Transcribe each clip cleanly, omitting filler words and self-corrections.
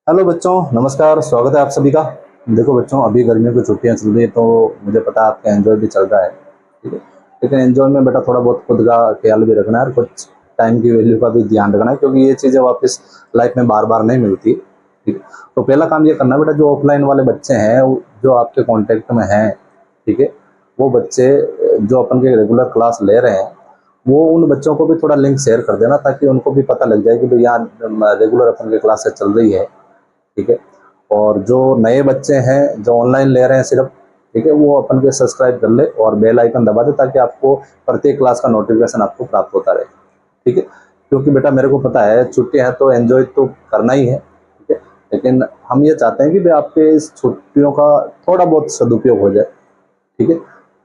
Hello बच्चों, नमस्कार। स्वागत है आप सभी का। देखो बच्चों, अभी गर्मियों की छुट्टियां चल रही है तो मुझे पता है आपका एंजॉय भी चल रहा है, ठीक है। लेकिन एंजॉय में बेटा थोड़ा बहुत खुद का ख्याल भी रखना है और कुछ टाइम की वैल्यू का भी ध्यान रखना है, क्योंकि ये चीज़ें वापस लाइफ में बार बार नहीं मिलती, ठीक है। तो पहला काम ये करना है बेटा, जो ऑफलाइन वाले बच्चे हैं जो आपके कॉन्टेक्ट में हैं, ठीक है, वो बच्चे जो अपन के रेगुलर क्लास ले रहे हैं, वो उन बच्चों को भी थोड़ा लिंक शेयर कर देना, ताकि उनको भी पता लग जाए कि भाई यहाँ रेगुलर अपन की क्लासेस चल रही है, ठीक है। और जो नए बच्चे हैं जो ऑनलाइन ले रहे हैं सिर्फ, ठीक है, वो अपन के सब्सक्राइब कर ले और बेल आइकन दबा दे, ताकि आपको प्रत्येक क्लास का नोटिफिकेशन आपको प्राप्त होता रहे, ठीक है। क्योंकि बेटा मेरे को पता है छुट्टियां हैं तो एंजॉय तो करना ही है, ठीक है। लेकिन हम ये चाहते हैं कि भाई आपके इस छुट्टियों का थोड़ा बहुत सदुपयोग हो जाए, ठीक है।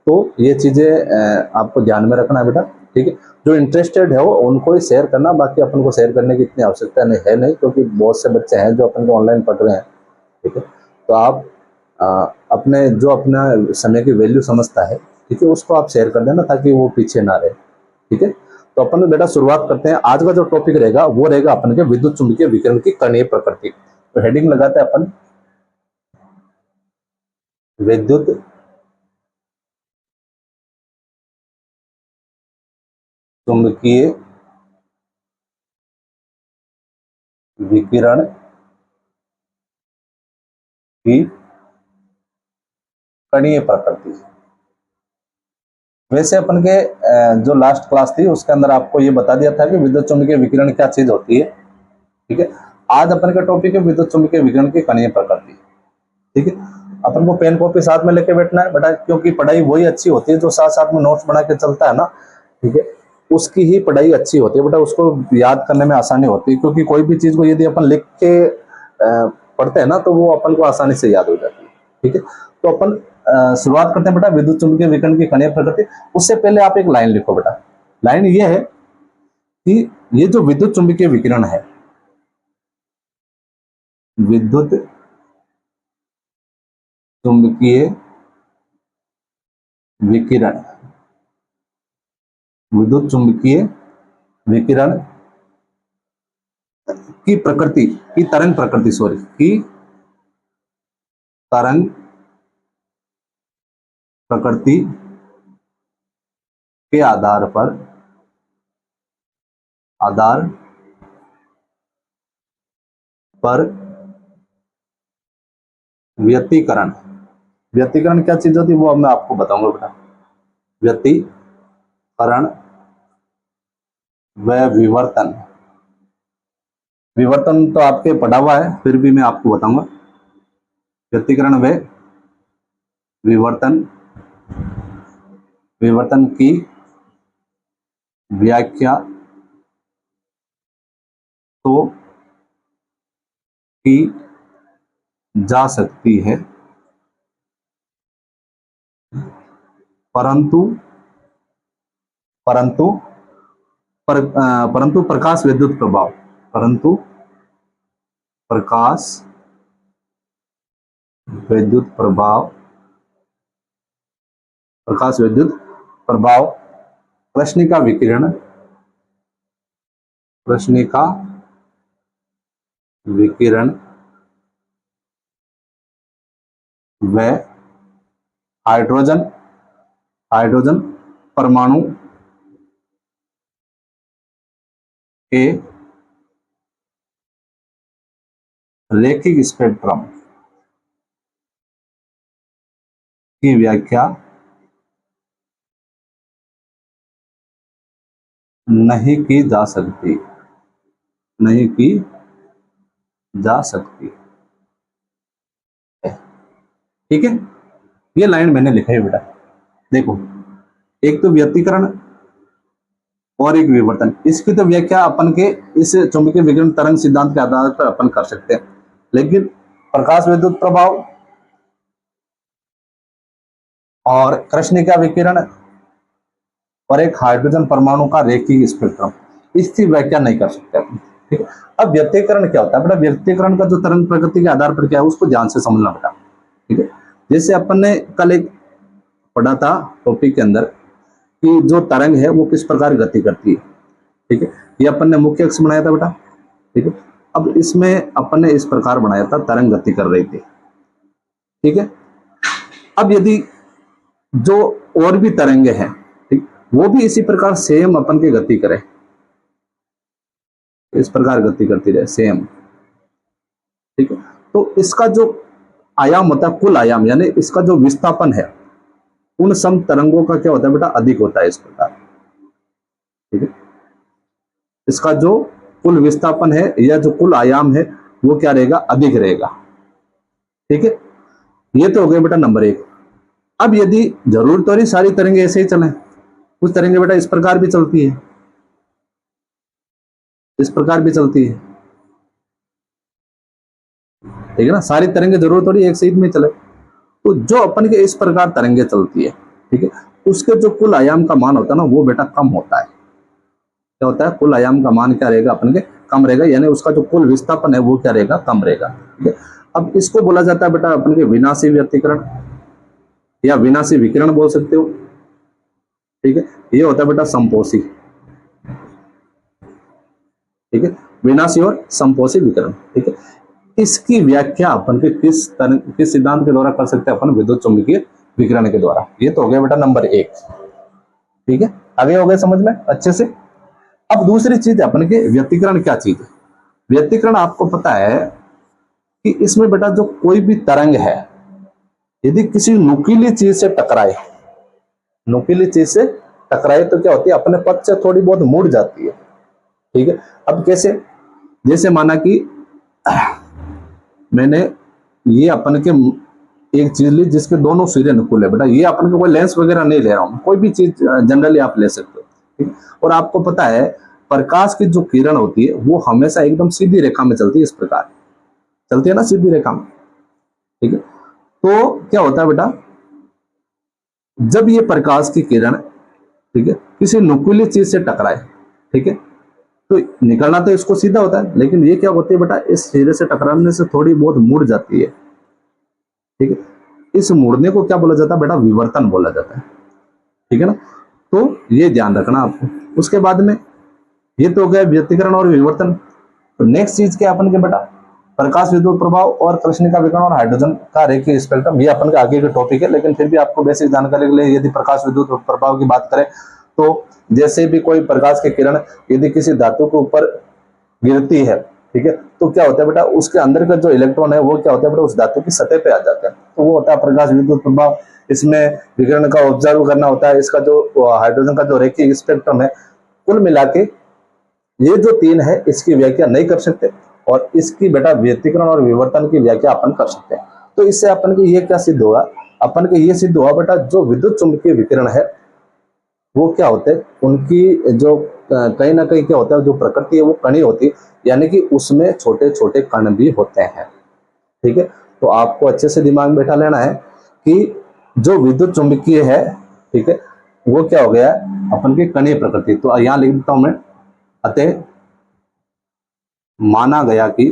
तो ये चीज़ें आपको ध्यान में रखना है बेटा, ठीक है। जो इंटरेस्टेड है वो उनको ही शेयर करना, बाकी अपन को शेयर करने की इतनी आवश्यकता नहीं है, नहीं, क्योंकि बहुत से बच्चे हैं जो अपन को ऑनलाइन पढ़ रहे हैं, ठीक है। तो आप अपने जो अपना समय की वैल्यू समझता है, ठीक है, उसको आप शेयर कर देना ताकि वो पीछे ना रहे, ठीक है। तो अपन बेटा शुरुआत करते हैं। आज का जो टॉपिक रहेगा वो रहेगा अपन के विद्युत चुंबकीय विकिरण की कणीय प्रकृति। तो हेडिंग लगाते हैं अपन, विद्युत चुंबकीय विकिरण की कणीय प्रकृति। वैसे अपन के जो लास्ट क्लास थी उसके अंदर आपको ये बता दिया था कि विद्युत चुम्बकीय विकिरण क्या चीज होती है, ठीक है। आज अपन का टॉपिक है विद्युत चुम्बकीय विकिरण की कणीय प्रकृति, ठीक है। अपन को पेन कॉपी साथ में लेके बैठना है बेटा, क्योंकि पढ़ाई वही अच्छी होती है जो साथ साथ में नोट्स बना के चलता है ना, ठीक है। उसकी ही पढ़ाई अच्छी होती है बेटा, उसको याद करने में आसानी होती है, क्योंकि कोई भी चीज को यदि अपन लिख के पढ़ते हैं ना तो वो अपन को आसानी से याद हो जाती है, ठीक है। तो अपन शुरुआत करते हैं बेटा विद्युत चुम्बकीय विकिरण की कणीय प्रकृति। उससे पहले आप एक लाइन लिखो बेटा। लाइन ये है कि ये जो विद्युत चुम्बकीय विकिरण है, विद्युत चुम्बकीय विकिरण, विद्युत चुम्बकीय विकिरण की प्रकृति, की तरंग प्रकृति, सॉरी, की तरंग प्रकृति के आधार पर व्यतिकरण। व्यतिकरण क्या चीज होती है वो अब मैं आपको बताऊंगा बेटा। व्यतिकरण व विवर्तन। विवर्तन तो आपके पढ़ा हुआ है, फिर भी मैं आपको बताऊंगा। व्यतिकरण व विवर्तन, विवर्तन की व्याख्या तो की जा सकती है, परंतु परंतु परंतु प्रकाश विद्युत प्रभाव, परंतु प्रकाश विद्युत प्रभाव, प्रकाश विद्युत प्रभाव, कृष्णिका विकिरण, कृष्णिका विकिरण व हाइड्रोजन, हाइड्रोजन परमाणु के रैखिक स्पेक्ट्रम की व्याख्या नहीं की जा सकती, नहीं की जा सकती है, ठीक है। ये लाइन मैंने लिखा है बेटा। देखो, एक तो व्यतिकरण और एक विवर्तन, इसकी तो व्याख्या अपन के इस चुंबकीय विकिरण तरंग सिद्धांत के आधार पर अपन कर सकते हैं। लेकिन प्रकाश विद्युत प्रभाव और कृष्णिका विकिरण और एक हाइड्रोजन परमाणु का रैखिक स्पेक्ट्रम, इसकी व्याख्या नहीं कर सकते अपन, ठीक है। अब व्यतिकरण क्या होता है बेटा? व्यतिकरण का जो तरंग प्रकृति के आधार पर क्या है उसको ध्यान से समझना बेटा, ठीक है। जैसे अपन ने कल एक पढ़ा था टॉपिक के अंदर कि जो तरंग है वो किस प्रकार गति करती है, ठीक है। ये अपन ने मुख्य अक्ष बनाया था बेटा, ठीक है। अब इसमें अपन ने इस प्रकार बनाया था, तरंग गति कर रही थी, ठीक है। अब यदि जो और भी तरंगे हैं, ठीक, वो भी इसी प्रकार सेम अपन की गति करे, इस प्रकार गति करती रहे सेम, ठीक है, तो इसका जो आयाम होता है, कुल आयाम, यानी इसका जो विस्थापन है उन सम तरंगों का क्या होता है बेटा, अधिक होता है इस प्रकार, ठीक है। इसका जो कुल विस्थापन है या जो कुल आयाम है वो क्या रहेगा, अधिक रहेगा, ठीक है। ये तो हो गया बेटा नंबर एक। अब यदि जरूर तो नहीं सारी तरंगे ऐसे ही चलें, कुछ तरंगे बेटा इस प्रकार भी चलती है, इस प्रकार भी चलती है, ठीक है ना। सारी तरंगे जरूर थोड़ी एक सीध में चले, तो जो अपन के इस प्रकार तरंगे चलती है, ठीक है, उसके जो कुल आयाम का मान होता है ना वो बेटा कम होता है। क्या होता है, कुल आयाम का मान क्या रहेगा अपन के, कम रहेगा, यानी उसका जो कुल विस्थापन है वो क्या रहेगा, कम रहेगा, ठीक है। अब इसको बोला जाता है बेटा अपन के विनाशी व्यतिकरण या विनाशी विकिरण बोल सकते हो, ठीक है। ये होता है बेटा संपोषी, ठीक है, विनाशी और संपोषी विकिरण, ठीक है। इसकी व्याख्या अपन के किस सिद्धांत के द्वारा कर सकते हैं, अपन विद्युत चुंबकीय विकिरण के द्वारा। ये तो हो गया बेटा नंबर एक, ठीक है, आगे हो गए समझ में अच्छे से। अब दूसरी चीज अपन के व्यतिकरण, क्या चीज है व्यतिकरण, आपको पता है कि इसमें बेटा जो कोई भी तरंग है यदि किसी नुकीली चीज से टकराए, नुकीली चीज से टकराए तो क्या होती है, अपने पथ से थोड़ी बहुत मुड़ जाती है, ठीक है। अब कैसे, जैसे माना कि मैंने ये अपन के एक चीज ली जिसके दोनों सिरे नुकीले है बेटा, ये अपन के कोई लेंस वगैरह नहीं ले रहा हूं, कोई भी चीज जनरली आप ले सकते हो, ठीक। और आपको पता है प्रकाश की जो किरण होती है वो हमेशा एकदम सीधी रेखा में चलती है, इस प्रकार चलती है ना, सीधी रेखा में, ठीक है। तो क्या होता है बेटा, जब ये प्रकाश की किरण, ठीक है, किसी नुकीली चीज से टकराए, ठीक है, तो निकलना तो इसको सीधा होता है, लेकिन ये क्या होती है बेटा, इस सिरे से टकराने से थोड़ी बहुत मुड़ जाती है, ठीक है। इस मुड़ने को क्या बोला जाता है बेटा, विवर्तन बोला जाता है, ठीक है ना। तो ये ध्यान रखना आपको। उसके बाद में ये तो हो गया व्यतिकरण और विवर्तन। तो नेक्स्ट चीज क्या अपन के बेटा, प्रकाश विद्युत प्रभाव और कृष्णिका विकिरण और हाइड्रोजन का रेखीय स्पेक्ट्रम। ये अपन के आगे के टॉपिक है, लेकिन फिर भी आपको बेसिक जानकारी के लिए यदि प्रकाश विद्युत प्रभाव की बात करें तो जैसे भी कोई प्रकाश की किरण यदि किसी धातु के ऊपर गिरती है, ठीक है, तो क्या होता है बेटा, उसके अंदर का जो इलेक्ट्रॉन है वो क्या होता है बेटा, उस धातु की सतह पे आ जाता है, तो वो होता है प्रकाश विद्युत प्रभाव। इसमें विकिरण का ऑब्जर्व करना होता है, इसका जो हाइड्रोजन का जो रेखीय स्पेक्ट्रम है, कुल मिला के ये जो तीन है इसकी व्याख्या नहीं कर सकते, और इसकी बेटा व्यतिकरण और विवर्तन की व्याख्या अपन कर सकते हैं। तो इससे अपन के ये क्या सिद्ध होगा, अपन के ये सिद्ध हुआ बेटा, जो विद्युत चुंबकीय विकिरण है वो क्या होते हैं, उनकी जो कहीं ना कहीं क्या होता है, जो प्रकृति है वो कणी होती है, यानी कि उसमें छोटे छोटे कण भी होते हैं, ठीक है। तो आपको अच्छे से दिमाग में बैठा लेना है कि जो विद्युत चुंबकीय है, ठीक है, वो क्या हो गया अपन की कणीय प्रकृति। तो यहां लिख देता हूं मैं, अतः माना गया कि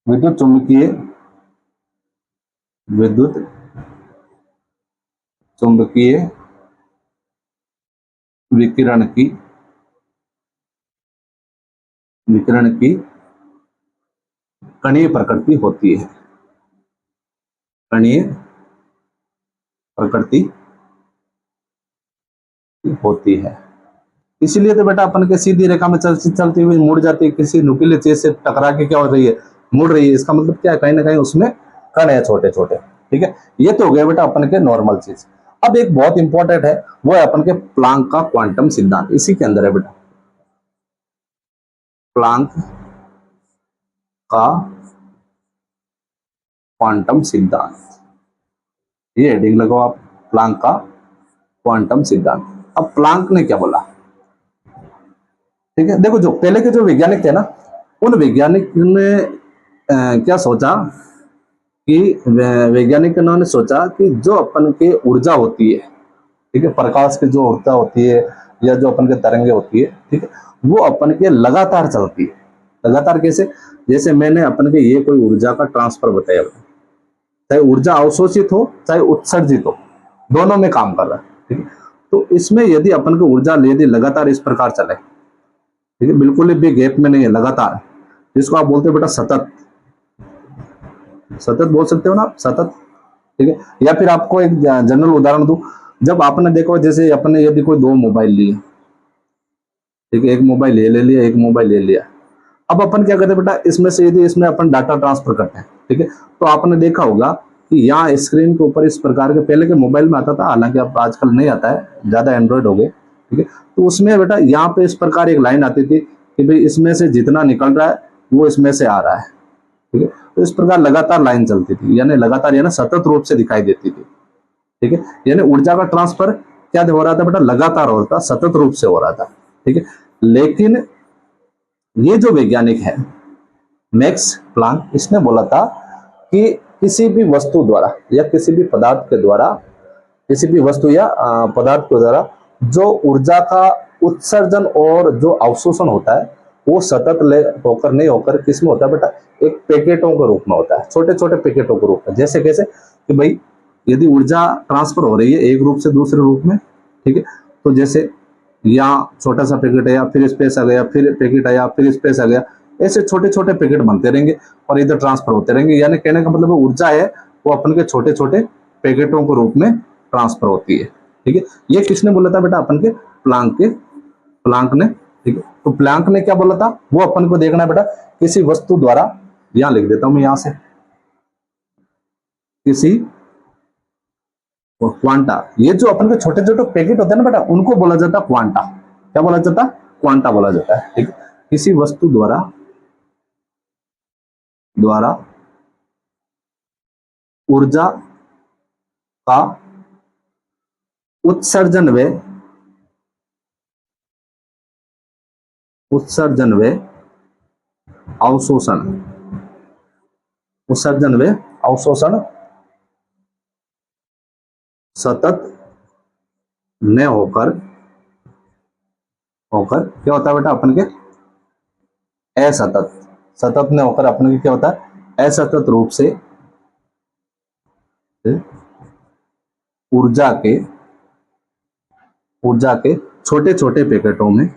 विद्युत चुंबकीय विकिरण की कणीय प्रकृति होती है, कणीय प्रकृति होती है। इसीलिए तो बेटा अपन के सीधी रेखा में चलती हुई मुड़ जाती है, किसी नुकीले चीज से टकरा के क्या हो रही है, मुड़ रही है। इसका मतलब क्या है, कहीं ना कहीं उसमें कण है छोटे छोटे, ठीक है। ये तो हो गया बेटा अपन के नॉर्मल चीज। अब एक बहुत इंपॉर्टेंट है, वो है अपन के प्लांक का क्वांटम सिद्धांत, इसी के अंदर है बेटा प्लांक का क्वांटम सिद्धांत। ये हेडिंग लगाओ आप, प्लांक का क्वांटम सिद्धांत। अब प्लांक ने क्या बोला, ठीक है। देखो जो पहले के जो वैज्ञानिक थे ना, उन वैज्ञानिक ने क्या सोचा कि वैज्ञानिक ने सोचा कि जो अपन के ऊर्जा होती है, ठीक है, प्रकाश की जो ऊर्जा होती है या जो अपन के तरंगे होती है, ठीक है, वो अपन के लगातार चलती है। लगातार कैसे, जैसे मैंने अपन के ये कोई ऊर्जा का ट्रांसफर बताया, चाहे ऊर्जा अवशोषित हो चाहे उत्सर्जित हो, दोनों में काम कर रहा है, ठीक है। तो इसमें यदि अपन को ऊर्जा यदि लगातार इस प्रकार चले, ठीक है, बिल्कुल भी गैप में नहीं है, लगातार, जिसको आप बोलते हो बेटा सतत, सतत बोल सकते हो ना आप, सतत, ठीक है। या फिर आपको एक जनरल उदाहरण दूं, जब आपने देखो जैसे अपने यदि कोई दो मोबाइल लिए, ठीक है, एक मोबाइल ये ले लिया, एक मोबाइल ले लिया, अब अपन क्या करते हैं बेटा, इसमें से यदि इसमें अपन डाटा ट्रांसफर करते हैं, ठीक है, तो आपने देखा होगा कि यहाँ स्क्रीन के ऊपर इस प्रकार के, पहले के मोबाइल में आता था, हालांकि अब आजकल नहीं आता है, ज्यादा एंड्रॉइड हो गए, ठीक है, तो उसमें बेटा यहाँ पे इस प्रकार एक लाइन आती थी कि भाई इसमें से जितना निकल रहा है वो इसमें से आ रहा है, ठीक है। तो इस प्रकार लगातार लाइन चलती थी, यानी लगातार, यानी सतत रूप से दिखाई देती थी, ठीक है, यानी ऊर्जा का ट्रांसफर क्या हो रहा था बेटा, लगातार हो रहा था, सतत रूप से हो रहा था, ठीक है। लेकिन ये जो वैज्ञानिक है मैक्स प्लांक, इसने बोला था कि किसी भी वस्तु द्वारा या किसी भी पदार्थ के द्वारा, किसी भी वस्तु या पदार्थ के द्वारा जो ऊर्जा का उत्सर्जन और जो अवशोषण होता है वो सतत ले होकर नहीं होकर किसमें होता है बेटा, एक पैकेटों के रूप में होता है, छोटे छोटे पैकेटों के रूप में। जैसे कैसे कि भाई यदि ऊर्जा ट्रांसफर हो रही है एक रूप से दूसरे रूप में, ठीक है, तो जैसे यहाँ छोटा सा पैकेट आया, फिर स्पेस आ गया, फिर पैकेट आया, फिर स्पेस आ गया, ऐसे छोटे छोटे पैकेट बनते रहेंगे और इधर ट्रांसफर होते रहेंगे। यानी कहने का मतलब ऊर्जा है वो अपन के छोटे छोटे पैकेटों के रूप में ट्रांसफर होती है, ठीक है। ये किसने बोला था बेटा, अपन के प्लांक ने, ठीक है। तो प्लांक ने क्या बोला था, वो अपन को देखना है बेटा, किसी वस्तु द्वारा, यहां लिख देता हूं मैं, यहां से किसी क्वांटा, ये जो अपन के छोटे छोटे पैकेट होते हैं ना बेटा, उनको बोला जाता है क्वांटा। क्या बोला जाता है, क्वांटा बोला जाता है, ठीक है। किसी वस्तु द्वारा ऊर्जा का उत्सर्जन व अवशोषण, उत्सर्जन व अवशोषण सतत न होकर क्या होता है बेटा, अपन के असतत, सतत न होकर अपन के क्या होता है, असतत रूप से ऊर्जा के छोटे छोटे पैकेटों में,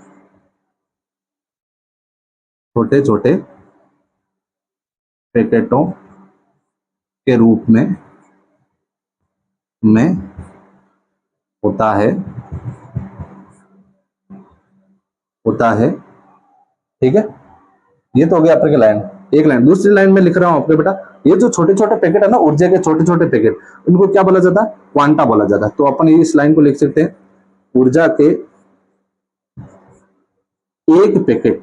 छोटे छोटे पैकेटों के रूप में होता है, ठीक है। ये तो हो गया आपके लाइन, एक लाइन। दूसरी लाइन में लिख रहा हूं आपके बेटा, ये जो छोटे छोटे पैकेट है ना, ऊर्जा के छोटे छोटे पैकेट, उनको क्या बोला जाता है, क्वांटा बोला जाता है। तो अपन इस लाइन को लिख सकते हैं, ऊर्जा के एक पैकेट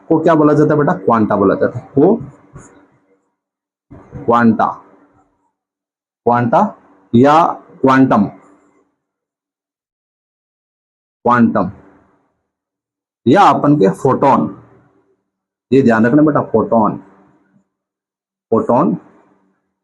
को क्या बोला जाता है बेटा, क्वांटा बोला जाता है। वो क्वांटा या क्वांटम या अपन के फोटोन, ये ध्यान रखना बेटा, फोटोन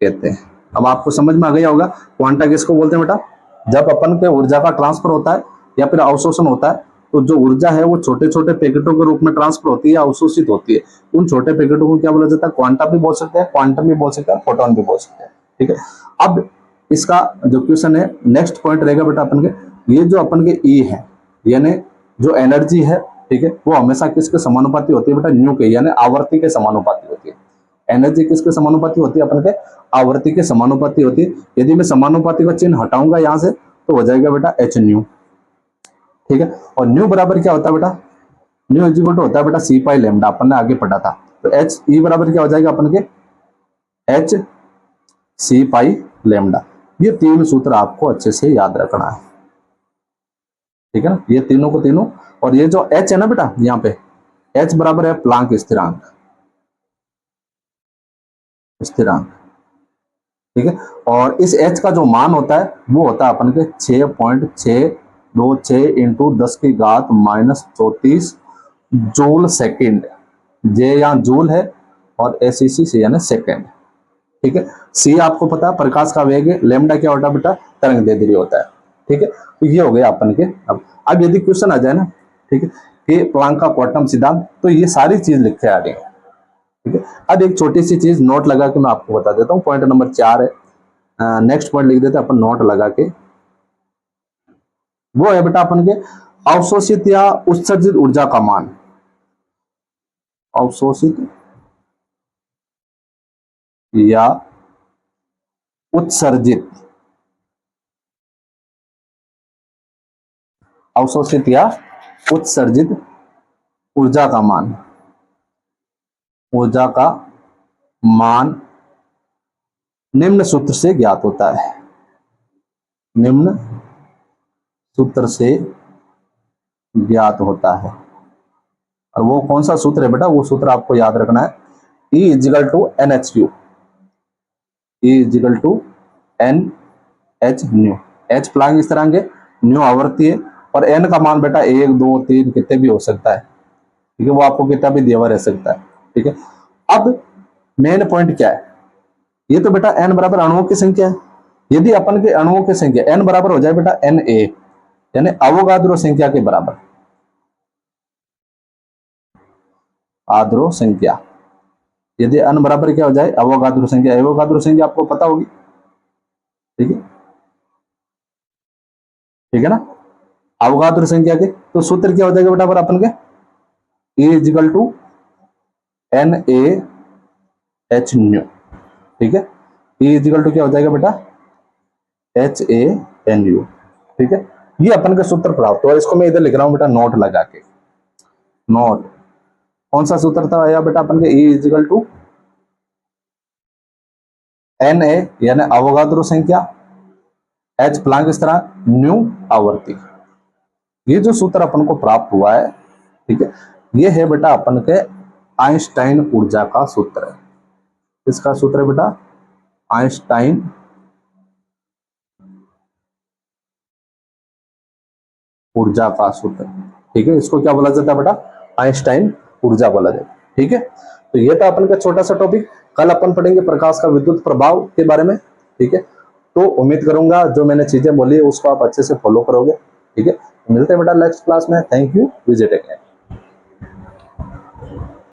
कहते हैं। अब आपको समझ में आ गया होगा क्वांटा किसको बोलते हैं बेटा, जब अपन के ऊर्जा का ट्रांसफर होता है या फिर अवशोषण होता है, तो जो ऊर्जा है वो छोटे छोटे पैकेटों के रूप में ट्रांसफर होती है, अवशोषित होती है। उन छोटे पैकेटों को क्या बोला जाता है, क्वांटा भी बोल सकते हैं, क्वांटम भी बोल सकते हैं, फोटोन भी बोल सकते हैं, ठीक है। अब इसका जो क्वेश्चन है, नेक्स्ट पॉइंट रहेगा बेटा अपन के, ये जो अपन के ई है, यानी जो एनर्जी है, ठीक है, वो हमेशा किसके समानुपाती होती है बेटा, न्यू के, यानी आवर्ती के समानुपाती होती है। एनर्जी किसके समानुपाती होती है, अपन के आवर्ती के समानुपाती होती है। यदि मैं समानुपाती का चिन्ह हटाऊंगा यहां से, तो हो जाएगा बेटा एच न्यू, ठीक है। और न्यू बराबर क्या होता है बेटा, न्यू इज इक्वल टू होता है बेटा सी पाई लैम्डा, अपन ने आगे पढ़ा था। तो एच ई बराबर क्या हो जाएगा अपन के, एच सी पाई लैम्डा। ये तीन सूत्र आपको अच्छे से याद रखना है, ठीक है ना, ये तीनों को तीनों। और ये जो एच है ना बेटा, यहाँ पे एच बराबर है प्लांक स्थिरांक, ठीक है। और इस एच का जो मान होता है वो होता है अपन के 6.626 इंटू 10 की घात -34 जूल सेकेंड। जे यहाँ जूल है और एसईसी से यानी सेकेंड, ठीक है। सी आपको पता है प्रकाश का वेग है, लेमडा क्या होता है बेटा, तरंग दैर्ध्य होता है, ठीक है। तो ये हो गया अपन के। अब यदि क्वेश्चन आ जाए ना, ठीक है, कि प्लांक का क्वांटम सिद्धांत, तो ये सारी चीज लिखे आ गए, ठीक है। अब एक छोटी सी चीज नोट लगा के मैं आपको बता देता हूँ, पॉइंट नंबर 4 है, नेक्स्ट पॉइंट लिख देते अपन नोट लगा के। वो है बेटा अपन के अवशोषित या उत्सर्जित ऊर्जा का मान। अवशोषित या उत्सर्जित, अवशोषित या उत्सर्जित ऊर्जा का मान, ऊर्जा का मान निम्न सूत्र से ज्ञात होता है। निम्न सूत्र से ज्ञात होता है। और वो कौन सा सूत्र है बेटा? वो सूत्र आपको याद रखना है, E equal to NH/Q। E equal to NH/न्यू। H प्लांक स्थिरांक है, न्यू आवर्ती है, और N का मान बेटा 1 2 3 कितने भी हो सकता है, ठीक है, वो आपको कितना भी दिया हुआ रह सकता है, ठीक है। अब मेन पॉइंट क्या है? ये तो बेटा n बराबर अणुओं की संख्या है। यदि अपन के अणुओं की संख्या n बराबर हो जाए बेटा Na, यानी अवोगाद्रो संख्या के बराबर, आद्रो संख्या, यदि n बराबर क्या हो जाए? अवोगाद्रो संख्या। अवोगाद्रो संख्या आपको पता होगी, ठीक है, ठीक है ना, अवोगाद्रो संख्या के। तो सूत्र क्या हो जाएगा बेटा पर अपन के? E इजिकल टू NaH/न्यू, ठीक है। E इजिकल टू क्या हो जाएगा बेटा? HANU, ठीक है। ये अपन का सूत्र प्राप्त हुआ। इसको मैं इधर लिख रहा हूं बेटा नोट लगा के। नोट कौन सा सूत्र था आया बेटा अपन के? E इजिकल टू Na यानी अवोगाद्रो संख्या, H प्लांक स्थिरांक, न्यू आवर्ती। ये जो सूत्र अपन को प्राप्त हुआ है, ठीक है, ये है बेटा अपन के आइंस्टाइन ऊर्जा का सूत्र है। इसका सूत्र है बेटा आइंस्टाइन ऊर्जा का सूत्र, ठीक है। इसको क्या बोला जाता है बेटा? आइंस्टाइन ऊर्जा बोला जाता है, ठीक है। तो ये था अपन का छोटा सा टॉपिक। कल अपन पढ़ेंगे प्रकाश का विद्युत प्रभाव के बारे में, ठीक है। तो उम्मीद करूंगा जो मैंने चीजें बोली उसको आप अच्छे से फॉलो करोगे, ठीक है। मिलते हैं बेटा नेक्स्ट क्लास में। Thank you, visit again.